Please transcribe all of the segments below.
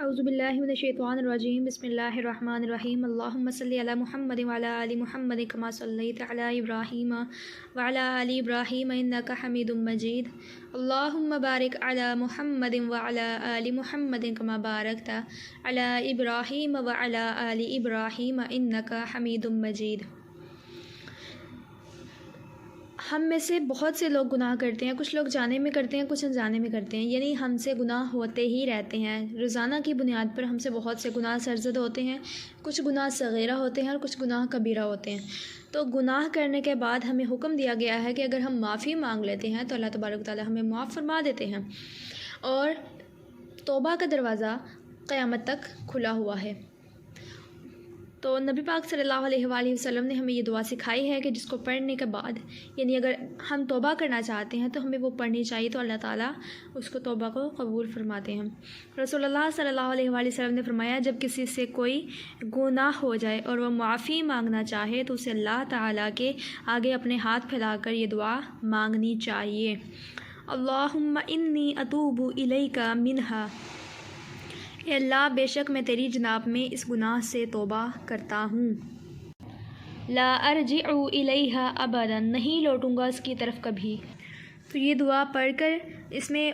اعوذ باللہ من الشیطان الرجیم بسم اللہ الرحمن الرحیم اللہم صلی علی محمد وعلی آل محمد کما صلیت علی ابراہیم وعلی آل ابراہیم انک حمید مجید اللہم بارک علی محمد وعلی آل محمد کما بارکت علی ابراہیم وعلی آل ابراہیم انک حمید مجید۔ ہم میں سے بہت سے لوگ گناہ کرتے ہیں، کچھ لوگ جانے میں کرتے ہیں، کچھ انجانے میں کرتے ہیں، یعنی ہم سے گناہ ہوتے ہی رہتے ہیں۔ روزانہ کی بنیاد پر ہم سے بہت سے گناہ سرزد ہوتے ہیں، کچھ گناہ صغیرہ ہوتے ہیں اور کچھ گناہ کبیرہ ہوتے ہیں۔ تو گناہ کرنے کے بعد ہمیں حکم دیا گیا ہے کہ اگر ہم معافی مانگ لیتے ہیں تو اللہ تبارک و تعالیٰ ہمیں معاف فرما دیتے ہیں، اور توبہ کا دروازہ قیامت تک کھلا ہوا ہے۔ تو نبی پاک صلی اللہ علیہ وآلہ وسلم نے ہمیں یہ دعا سکھائی ہے کہ جس کو پڑھنے کے بعد، یعنی اگر ہم توبہ کرنا چاہتے ہیں تو ہمیں وہ پڑھنی چاہیے، تو اللہ تعالیٰ اس کو توبہ کو قبول فرماتے ہیں۔ رسول اللہ صلی اللہ علیہ وآلہ وسلم نے فرمایا، جب کسی سے کوئی گناہ ہو جائے اور وہ معافی مانگنا چاہے تو اسے اللہ تعالیٰ کے آگے اپنے ہاتھ پھیلا کر یہ دعا مانگنی چاہیے۔ اللہم انی اتوب الیک منہا، اے اللہ بے شک میں تیری جناب میں اس گناہ سے توبہ کرتا ہوں۔ لا ارجع الیہا ابدا، نہیں لوٹوں گا اس کی طرف کبھی۔ تو یہ دعا پڑھ کر اس میں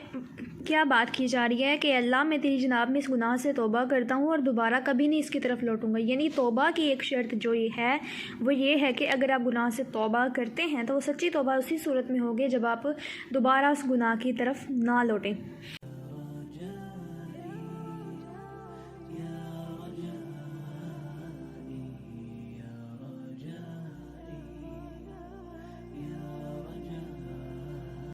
کیا بات کی جا رہی ہے کہ اللہ میں تیری جناب میں اس گناہ سے توبہ کرتا ہوں اور دوبارہ کبھی نہیں اس کی طرف لوٹوں گا۔ یعنی توبہ کی ایک شرط جو یہ ہے وہ یہ ہے کہ اگر آپ گناہ سے توبہ کرتے ہیں تو وہ سچی توبہ اسی صورت میں ہوگی جب آپ دوبارہ اس گناہ کی طرف نہ لوٹیں۔